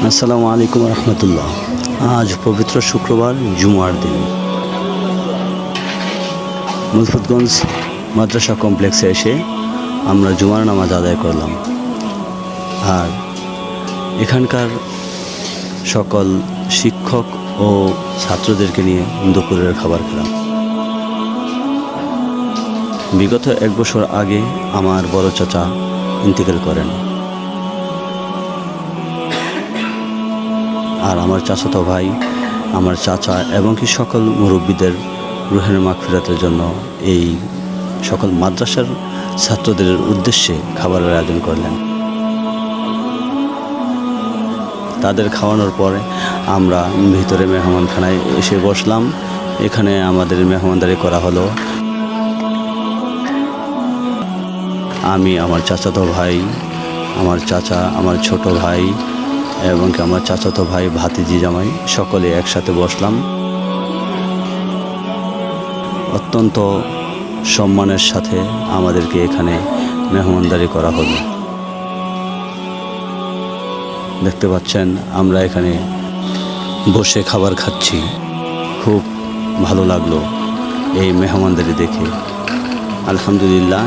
আসসালামু আলাইকুম রহমতুল্লাহ। আজ পবিত্র শুক্রবার, জুমার দিন। মুজফুতগঞ্জ মাদ্রাসা কমপ্লেক্সে এসে আমরা জুমার নামাজ আদায় করলাম। আর এখানকার সকল শিক্ষক ও ছাত্রদেরকে নিয়ে দুপুরের খাবার খেলাম। বিগত 1 বছর আগে আমার বড় চাচা ইন্তেকাল করেন। আর আমার চাচাতো ভাই, আমার চাচা এবং কি সকল মুরব্বীদের রুহের মাগফিরাতের জন্য এই সকল মাদ্রাসার ছাত্রদের উদ্দেশ্যে খাবারের আয়োজন করলেন। তাদের খাওয়ানোর পরে আমরা ভিতরে মেহমানখানায় এসে বসলাম। এখানে আমাদের মেহমানদারি করা হলো। আমি, আমার চাচাতো ভাই, আমার চাচা, আমার ছোট ভাই এবং কি আমার চাচাতো ভাই, ভাতিজি, জামাই সকলে একসাথে বসলাম। অত্যন্ত সম্মানের সাথে আমাদেরকে এখানে মেহমানদারি করা হলো। দেখতে পাচ্ছেন আমরা এখানে বসে খাবার খাচ্ছি। খুব ভালো লাগলো এই মেহমানদারি দেখে। আলহামদুলিল্লাহ।